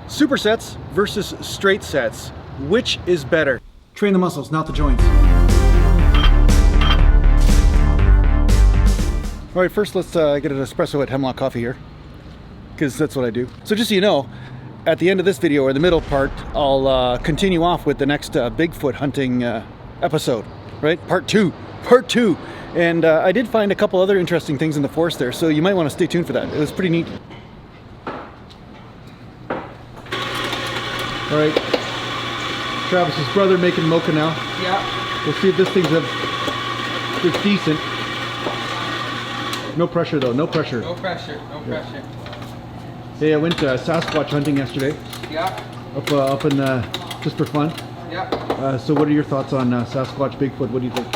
Supersets versus straight sets. Which is better? Train the muscles, not the joints. All right, first let's get an espresso at Hemlock Coffee here, because that's what I do. So just so you know, at the end of this video, or the middle part, I'll continue off with the next Bigfoot hunting episode, right? Part two. And I did find a couple other interesting things in the forest there, so you might want to stay tuned for that. It was pretty neat. All right, Travis's brother making mocha now. Yeah. We'll see if this thing's it's decent. No pressure though, no pressure. No pressure, no pressure. Hey, I went Sasquatch hunting yesterday. Yeah. Up in just for fun. Yeah. So what are your thoughts on Sasquatch, Bigfoot? What do you think?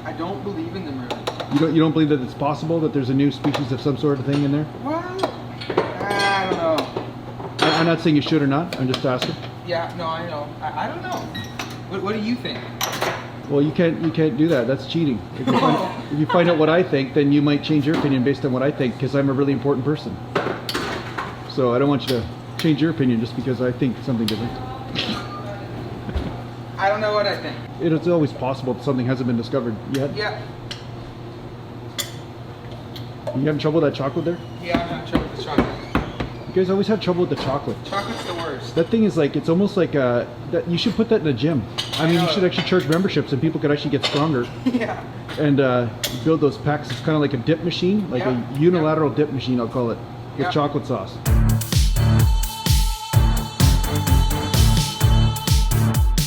I don't believe in them really. You don't believe that it's possible that there's a new species of some sort of thing in there? Well, I don't know. I'm not saying you should or not. I'm just asking. Yeah, no, I know. I don't know. What do you think? Well, you can't do that. That's cheating. If you find out what I think, then you might change your opinion based on what I think, because I'm a really important person. So I don't want you to change your opinion just because I think something different. I don't know what I think. It's always possible that something hasn't been discovered yet. Yeah. You having trouble with that chocolate there? Yeah, I'm having trouble with the chocolate. You guys always have trouble with the chocolate. Chocolate's the worst. That thing is like, it's almost like that. You should put that in a gym. I mean, you should actually charge memberships and people could actually get stronger. Yeah. And build those packs. It's kind of like a dip machine, like a unilateral dip machine, I'll call it, with chocolate sauce.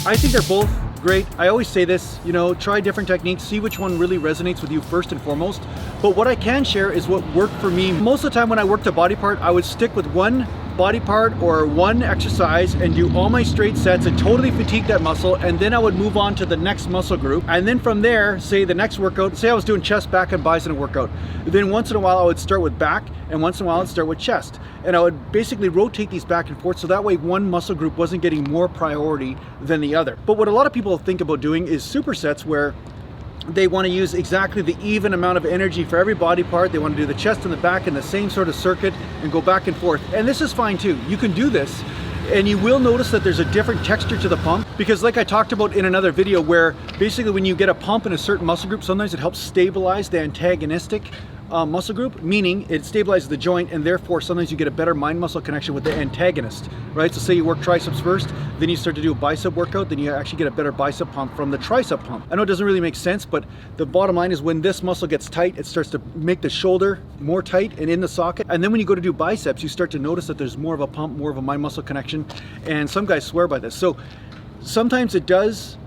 I think they're both great. I always say this, you know, try different techniques, see which one really resonates with you first and foremost. But what I can share is what worked for me. Most of the time when I worked a body part, I would stick with one body part or one exercise and do all my straight sets and totally fatigue that muscle, and then I would move on to the next muscle group. And then from there, say the next workout, say I was doing chest, back, and biceps in a workout. Then once in a while I would start with back, and once in a while I'd start with chest. And I would basically rotate these back and forth so that way one muscle group wasn't getting more priority than the other. But what a lot of people think about doing is supersets, where they want to use exactly the even amount of energy for every body part. They want to do the chest and the back in the same sort of circuit and go back and forth. And this is fine too. You can do this, and you will notice that there's a different texture to the pump, because like I talked about in another video, where basically when you get a pump in a certain muscle group, sometimes it helps stabilize the antagonistic muscle group, meaning it stabilizes the joint, and therefore sometimes you get a better mind muscle connection with the antagonist, right? So say you work triceps first, then you start to do a bicep workout, then you actually get a better bicep pump from the tricep pump. I know it doesn't really make sense, but the bottom line is when this muscle gets tight, it starts to make the shoulder more tight and in the socket. And then when you go to do biceps, you start to notice that there's more of a pump, more of a mind muscle connection. And some guys swear by this. So sometimes it does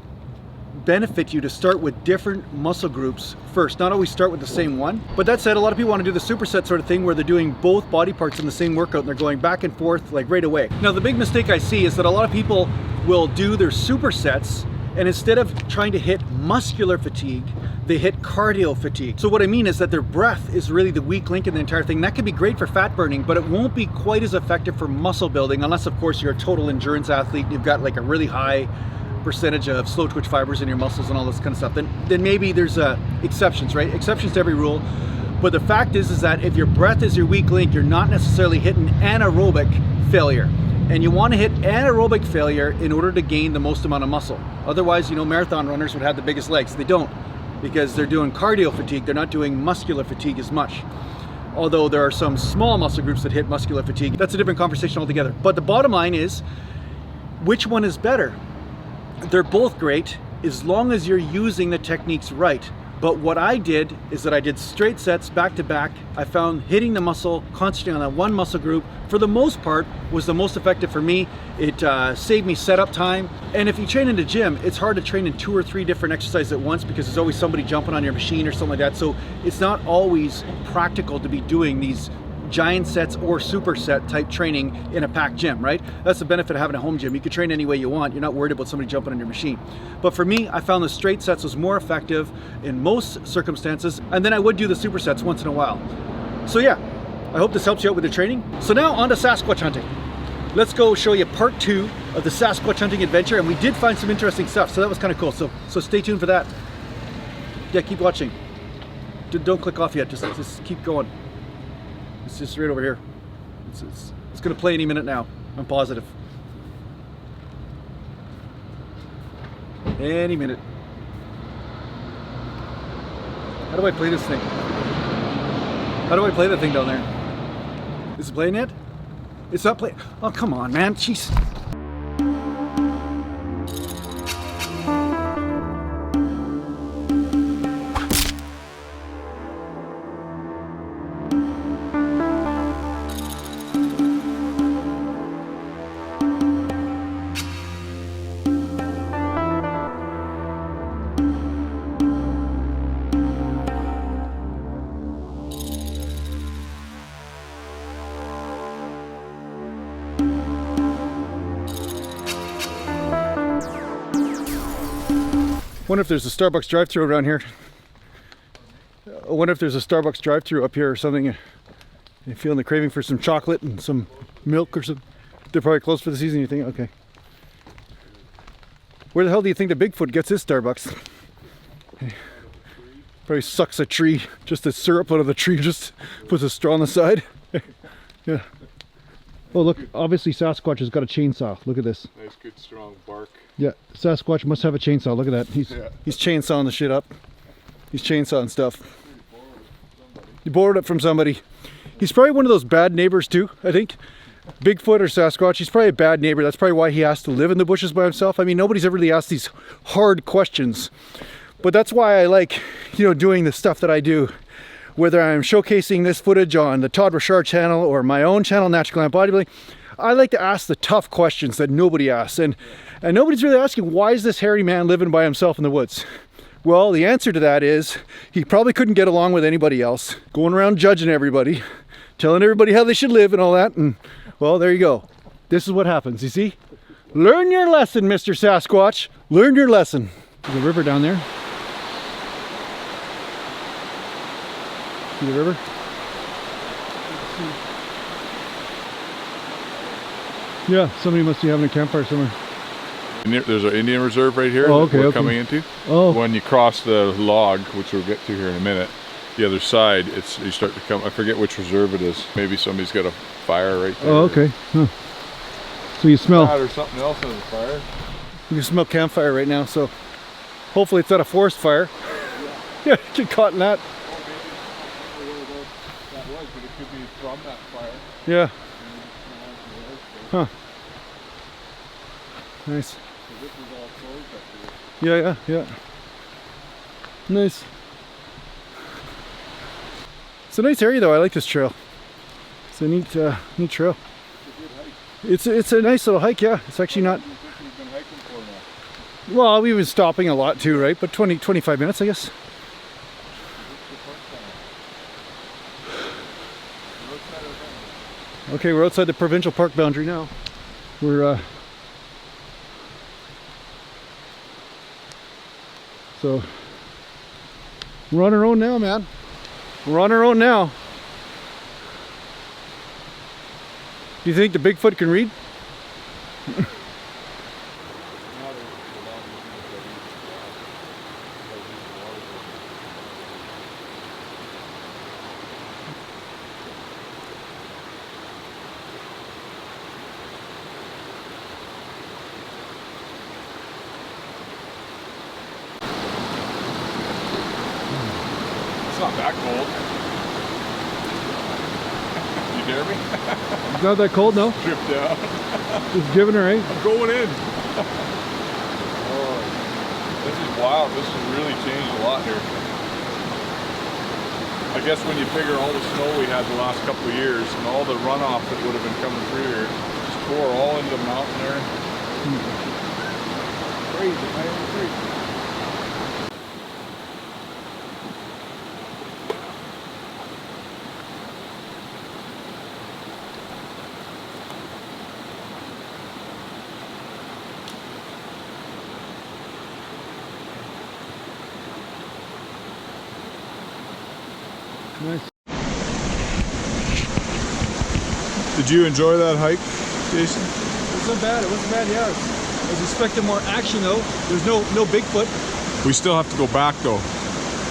benefit you to start with different muscle groups first, not always start with the same one. But that said, a lot of people want to do the superset sort of thing where they're doing both body parts in the same workout and they're going back and forth like right away. Now the big mistake I see is that a lot of people will do their supersets, and instead of trying to hit muscular fatigue, they hit cardio fatigue. So what I mean is that their breath is really the weak link in the entire thing. That could be great for fat burning, but it won't be quite as effective for muscle building, unless of course you're a total endurance athlete and you've got like a really high percentage of slow twitch fibers in your muscles and all this kind of stuff. Then maybe there's exceptions, right? Exceptions to every rule. But the fact is that if your breath is your weak link, you're not necessarily hitting anaerobic failure. And you want to hit anaerobic failure in order to gain the most amount of muscle. Otherwise, you know, marathon runners would have the biggest legs. They don't, because they're doing cardio fatigue. They're not doing muscular fatigue as much. Although there are some small muscle groups that hit muscular fatigue. That's a different conversation altogether. But the bottom line is, which one is better? They're both great as long as you're using the techniques right. But what I did is that I did straight sets back to back. I found hitting the muscle, concentrating on that one muscle group, for the most part, was the most effective for me. It saved me setup time. And if you train in the gym, it's hard to train in 2 or 3 different exercises at once, because there's always somebody jumping on your machine or something like that. So it's not always practical to be doing these giant sets or superset type training in a packed gym, right? That's the benefit of having a home gym. You can train any way you want. You're not worried about somebody jumping on your machine. But for me, I found the straight sets was more effective in most circumstances, and then I would do the supersets once in a while. So yeah, I hope this helps you out with the training. So now on to Sasquatch hunting. Let's go show you part 2 of the Sasquatch hunting adventure, and we did find some interesting stuff, so that was kind of cool. So stay tuned for that. Yeah, keep watching. Don't click off yet, just keep going. It's just right over here. It's gonna play any minute now. I'm positive. Any minute. How do I play this thing? How do I play the thing down there? Is it playing yet? It's not playing. Oh, come on, man. Jeez. Wonder if there's a Starbucks drive-thru around here. I wonder if there's a Starbucks drive-thru up here or something. You're feeling the craving for some chocolate and some milk or something. They're probably closed for the season, you think? Okay. Where the hell do you think the Bigfoot gets his Starbucks? Probably sucks a tree, just the syrup out of the tree, just puts a straw on the side. Yeah. Oh look, obviously Sasquatch has got a chainsaw. Look at this. Nice, good, strong bark. Yeah, Sasquatch must have a chainsaw. Look at that. He's chainsawing the shit up. He's chainsawing stuff. He borrowed it from somebody. He's probably one of those bad neighbors too, I think. Bigfoot or Sasquatch, he's probably a bad neighbor. That's probably why he has to live in the bushes by himself. I mean, nobody's ever really asked these hard questions. But that's why I like, you know, doing the stuff that I do. Whether I'm showcasing this footage on the Todd Richard channel or my own channel, Natural Gallant Bodybuilding, I like to ask the tough questions that nobody asks. And nobody's really asking, why is this hairy man living by himself in the woods? Well, the answer to that is he probably couldn't get along with anybody else, going around judging everybody, telling everybody how they should live and all that. And well, there you go. This is what happens, you see? Learn your lesson, Mr. Sasquatch. Learn your lesson. There's a river down there. See the river? Yeah, somebody must be having a campfire somewhere. There's an Indian reserve right here that we're coming into. Oh. When you cross the log, which we'll get to here in a minute, the other side, you start to come, I forget which reserve it is. Maybe somebody's got a fire right there. Oh, okay. Huh. So you smell... Or something else on the fire. You can smell campfire right now, so hopefully it's not a forest fire. Yeah, get caught in that. But it could be from that fire. Yeah. Huh. Nice. So this is all closed up here. Yeah. Nice. It's a nice area though. I like this trail. It's a neat trail. It's a good hike. It's a nice little hike, yeah. It's actually not... You've been hiking for now. Well, we've been stopping a lot too, right? But 25 minutes, I guess. Okay, we're outside the provincial park boundary now. We're so we're on our own now, man. We're on our own now. Do you think the Bigfoot can read? It's not that cold. You dare me? It's not that cold, no? Drip down. Just giving her, eh? I'm going in. Oh, this is wild. This has really changed a lot here. I guess when you figure all the snow we had the last couple of years and all the runoff that would have been coming through here, just pour all into the mountain there. Crazy, man. Crazy. Nice. Did you enjoy that hike, Jason? It wasn't bad. It wasn't bad. Yeah. I was expecting more action though. There's no Bigfoot. We still have to go back though.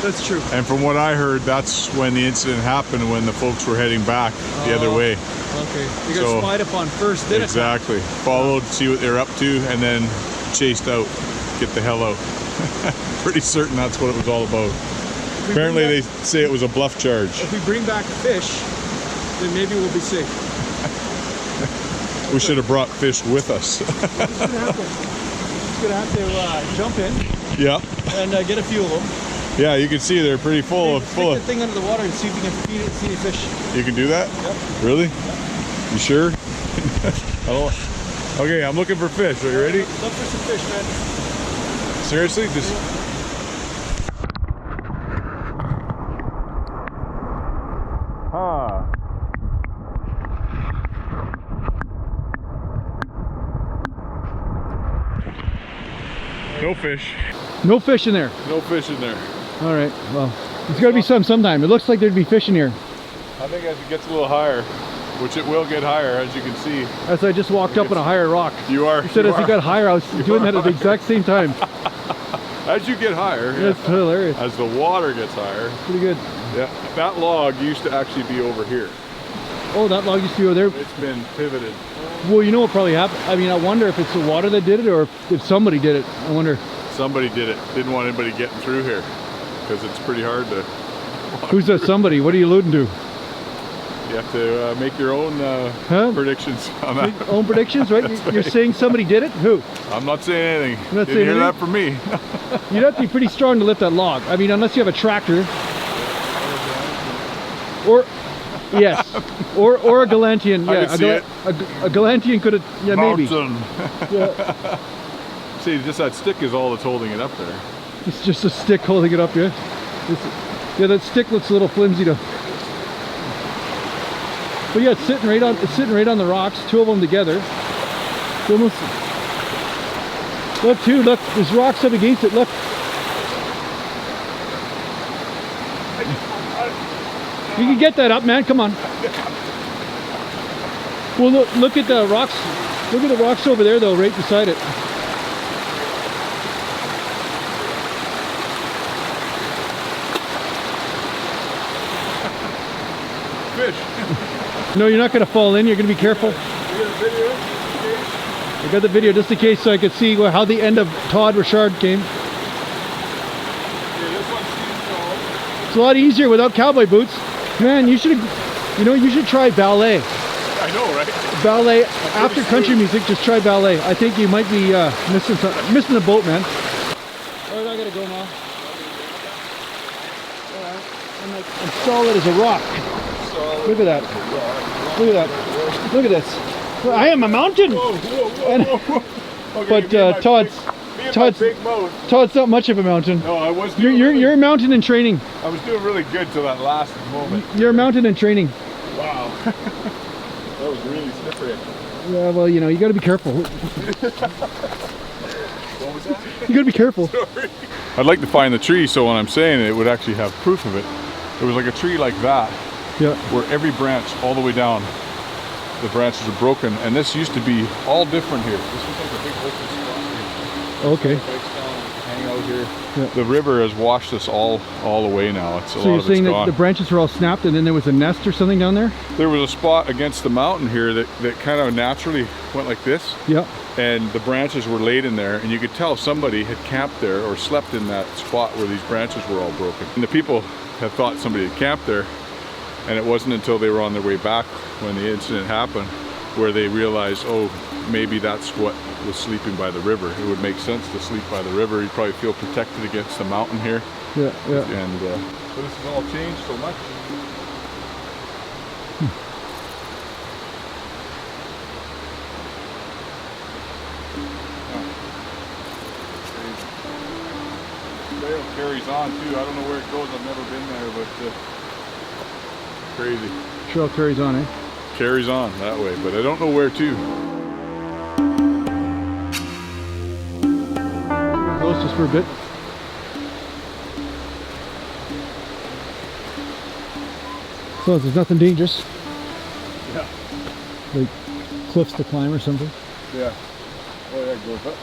That's true. And from what I heard, that's when the incident happened, when the folks were heading back the other way. Okay. You got spied upon first, then exactly. Followed, see what they're up to, and then chased out. Get the hell out. Pretty certain that's what it was all about. Apparently they say it was a bluff charge. If we bring back fish, then maybe we'll be safe. We should have brought fish with us. What's going to happen? Just going to have to jump in. Yeah. And get a few of them. Yeah, you can see they're pretty full of. Stick the thing under the water and see if we can feed it, see any fish. You can do that? Yep. Really? Yep. You sure? Okay, I'm looking for fish. Are you ready? Look for some fish, man. Seriously? Just. Ah. No fish. No fish in there. No fish in there. All right. Well, there's got to be some sometime. It looks like there'd be fish in here. I think as it gets a little higher, which it will get higher, as you can see. As I just walked up on a higher rock. You are. You said as you got higher, I was doing that at the exact same time. As you get higher. Yeah, it's hilarious. As the water gets higher. Pretty good. Yeah. That log used to actually be over here. Oh, that log used to be over there. It's been pivoted. Well, you know what probably happened? I mean, I wonder if it's the water that did it or if somebody did it. I wonder. Somebody did it. Didn't want anybody getting through here because it's pretty hard to. Who's that somebody? What are you alluding to? You have to make your own predictions on that. Your own predictions, right? You're saying somebody did it? Who? I'm not saying anything. You're not Didn't hear saying that from me. You'd have to be pretty strong to lift that log. I mean, unless you have a tractor. Or, yes. Or a Gallantian. Yeah, a Gallantian could have, yeah, Mountain. maybe. Yeah. See, just that stick is all that's holding it up there. It's just a stick holding it up, yeah? Yeah, that stick looks a little flimsy to... But yeah, it's sitting right on the rocks, two of them together. It's almost... Look too, look, there's rocks up against it, look. You can get that up, man, come on. Well, look at the rocks. Look at the rocks over there though, right beside it. Fish. No, you're not going to fall in. You're going to be careful. You got a video? I got the video just in case so I could see how the end of Todd Richard came. Yeah, this one seems tall. It's a lot easier without cowboy boots. Man, you should try ballet. I know, right? Ballet after country music. Just try ballet. I think you might be missing a boat, man. All right, I gotta go now. All right, I'm solid as a rock. Look at that. Look at that. Look at this. I am a mountain. Okay, but Todd's not much of a mountain. No, I was. You're a mountain in training. I was doing really good till that last moment. You're a mountain in training. Wow. That was really slippery. Yeah, well, you know, you got to be careful. What was that? You got to be careful. Sorry. I'd like to find the tree, so when I'm saying it would actually have proof of it. It was like a tree like that. Yeah. Where every branch all the way down, the branches are broken, and this used to be all different here. This was like a big open spot here. Okay. Bikes down, hang out here. Yeah. The river has washed us all away now. It's a lot So you're of saying it's that gone. the branches were all snapped and then there was a nest or something down there? There was a spot against the mountain here that kind of naturally went like this. Yeah. And the branches were laid in there, and you could tell somebody had camped there or slept in that spot where these branches were all broken. And the people have thought somebody had camped there, and it wasn't until they were on their way back when the incident happened where they realized, oh, maybe that's what was sleeping by the river. It would make sense to sleep by the river. You'd probably feel protected against the mountain here. Yeah, yeah. And so this has all changed so much. Trail carries on too. I don't know where it goes. I've never been there, but crazy. Trail carries on, eh? Carries on that way, but I don't know where to. Goes just for a bit. As long as there's nothing dangerous. Yeah. Like cliffs to climb or something. Yeah. Oh yeah, it goes up.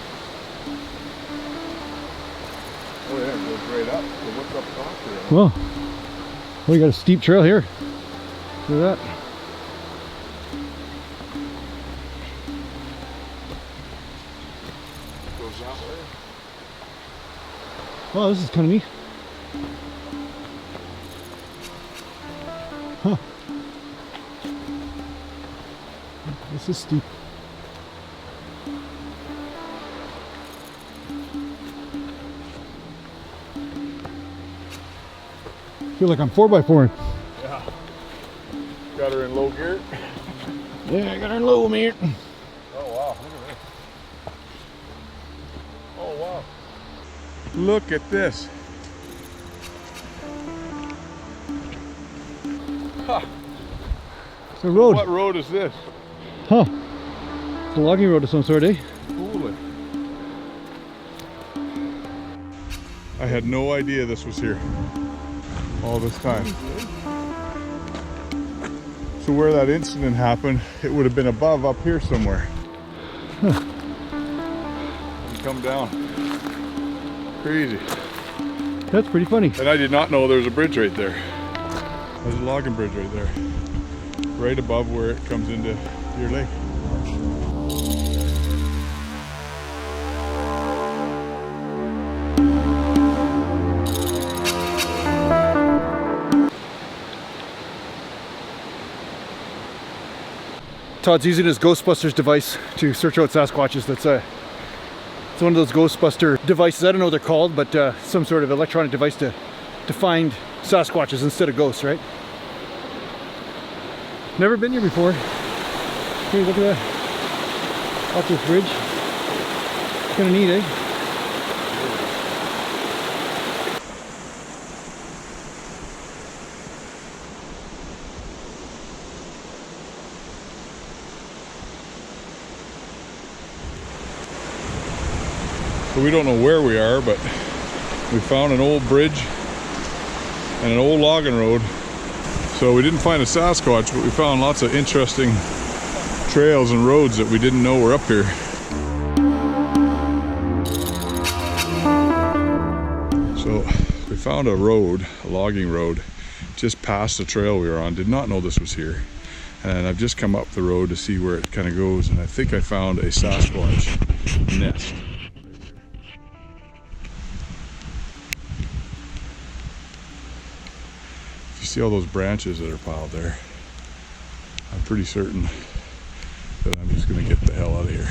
Oh yeah, it goes right up. So what's up top here? Well, we got a steep trail here. Look at that. Goes that way. Well, this is kind of neat. Huh. This is steep. I feel like I'm 4x4. Yeah. Got her in low gear. Yeah, I got her in low, man. Oh wow, look at this. Oh wow. Look at this. Huh. It's a road. What road is this? Huh. It's a logging road of some sort, eh? Holy. I had no idea this was here all this time. So where that incident happened, it would have been above up here somewhere. Huh. And come down. Crazy. That's pretty funny. And I did not know there was a bridge right there. There's a logging bridge right there. Right above where it comes into your lake. Todd's using his Ghostbusters device to search out Sasquatches. It's one of those Ghostbuster devices. I don't know what they're called, but some sort of electronic device to find Sasquatches instead of ghosts, right? Never been here before. Hey, look at that. Off this bridge. Kind of neat, eh? So we don't know where we are, but we found an old bridge and an old logging road. So we didn't find a Sasquatch, but we found lots of interesting trails and roads that we didn't know were up here. So we found a road, a logging road, just past the trail we were on. Did not know this was here. And I've just come up the road to see where it kind of goes, and I think I found a Sasquatch nest. See all those branches that are piled there. I'm pretty certain that I'm just going to get the hell out of here.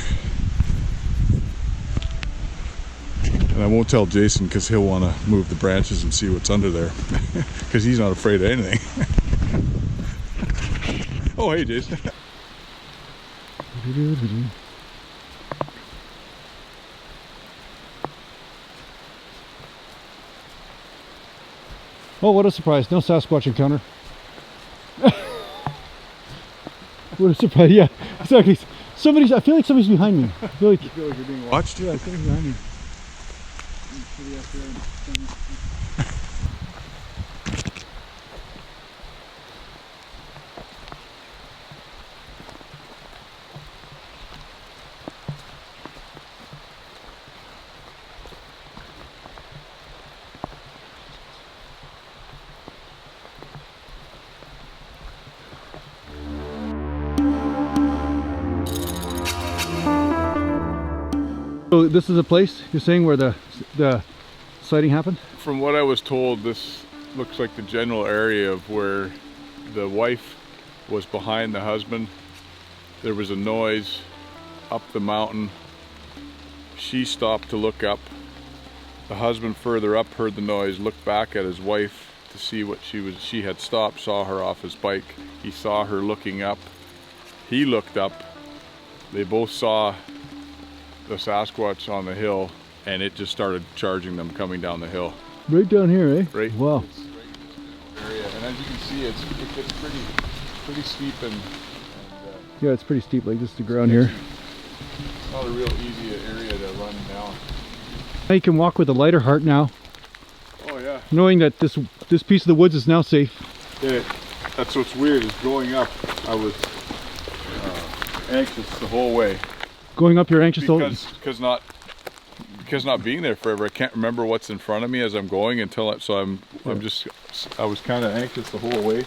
And I won't tell Jason because he'll want to move the branches and see what's under there because he's not afraid of anything. Oh, hey, Jason. Oh, what a surprise. No Sasquatch encounter. What a surprise. Yeah, exactly. I feel like somebody's behind me. I feel like you're being watched? Yeah, somebody's behind me. So this is a place you're saying where the sighting happened? From what I was told, this looks like the general area of where the wife was behind the husband. There was a noise up the mountain. She stopped to look up. The husband further up heard the noise, looked back at his wife to see what she had stopped, saw her off his bike. He saw her looking up. He looked up. They both saw the Sasquatch on the hill, and it just started charging them coming down the hill. Right down here, eh? Right. Wow. It's right in this area, and as you can see, it gets pretty steep and yeah, it's pretty steep, like just the ground here. It's not a real easy area to run down. Now you can walk with a lighter heart now, Oh yeah. knowing that this piece of the woods is now safe. That's what's weird is going up. I was anxious the whole way. Going up, you're anxious Because not because not being there forever, I can't remember what's in front of me as I'm going until I was kind of anxious the whole way.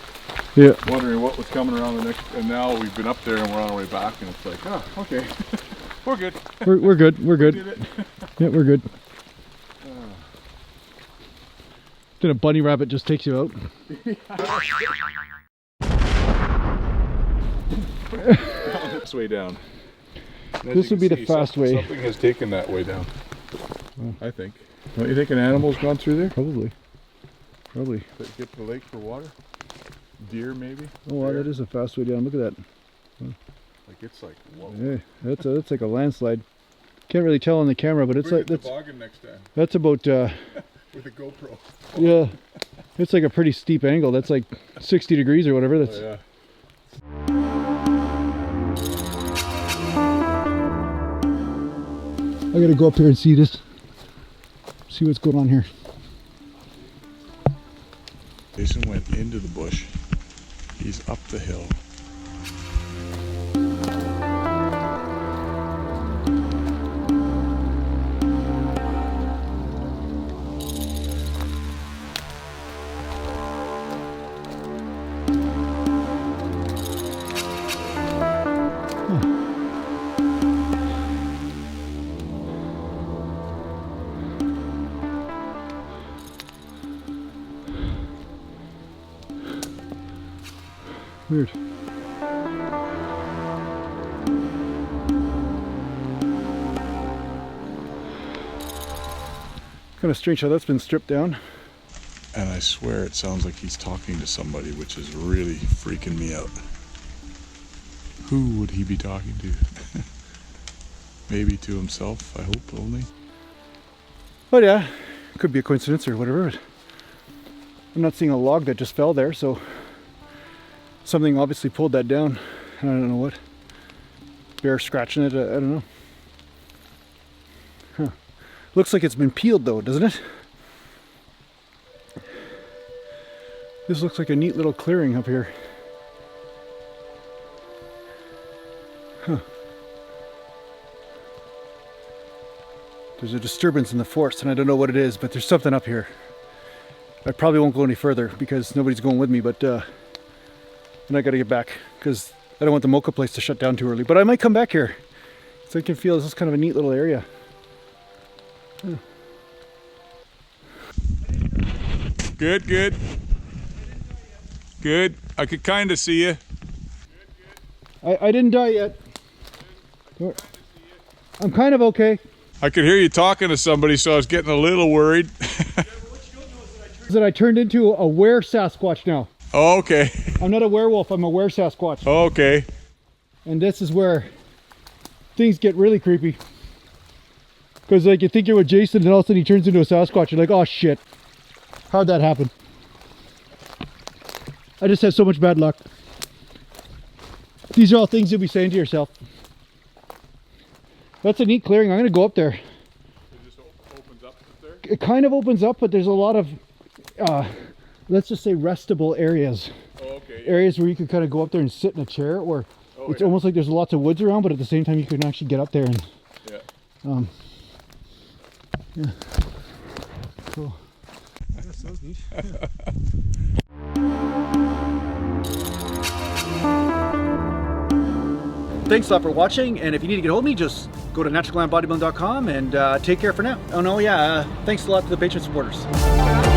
Yeah. Wondering what was coming around the next, and now we've been up there and we're on our way back, and it's like, oh, okay, we're good. We're good. We're good. We did it. Yeah, we're good. Then a bunny rabbit just takes you out. This way down. This would be the fast way. Something has taken that way down. I think. Don't you think an animal's gone through there? Probably. Probably. Get to the lake for water? Deer maybe? Oh wow, that is a fast way down. Look at that. Like it's like, whoa. Yeah, that's like a landslide. Can't really tell on the camera, but it's like that's next time. That's about with a GoPro. yeah. It's like a pretty steep angle. That's like 60 degrees or whatever. That's yeah. I gotta go up here and see this. See what's going on here. Jason went into the bush. He's up the hill. Weird. Kind of strange how that's been stripped down. And I swear it sounds like he's talking to somebody, which is really freaking me out. Who would he be talking to? Maybe to himself, I hope only. But yeah, could be a coincidence or whatever. I'm not seeing a log that just fell there, so something obviously pulled that down. I don't know what. Bear scratching it, I don't know. Huh. Looks like it's been peeled though, doesn't it? This looks like a neat little clearing up here. Huh. There's a disturbance in the forest and I don't know what it is, but there's something up here. I probably won't go any further because nobody's going with me, but and I gotta get back because I don't want the mocha place to shut down too early. But I might come back here so I can feel this is kind of a neat little area. Yeah. Good, good. Good. I could kind of see you. I didn't die yet. I'm kind of okay. I could hear you talking to somebody, so I was getting a little worried. That I turned into a were Sasquatch now. Oh, okay. I'm not a werewolf, I'm a were Sasquatch. Oh, okay. And this is where things get really creepy. Because like you think you're with Jason and all of a sudden he turns into a Sasquatch. You're like, oh shit. How'd that happen? I just had so much bad luck. These are all things you'll be saying to yourself. That's a neat clearing. I'm going to go up there. It just opens up there? It kind of opens up, but there's a lot of, let's just say restable areas. Oh, okay. Areas where you could kind of go up there and sit in a chair, or it's almost like there's lots of woods around, but at the same time you can actually get up there and yeah. Cool. That sounds neat. Thanks a lot for watching, and if you need to get hold of me, just go to naturalgallantbodybuilding.com and take care for now. Oh no, yeah, thanks a lot to the Patreon supporters.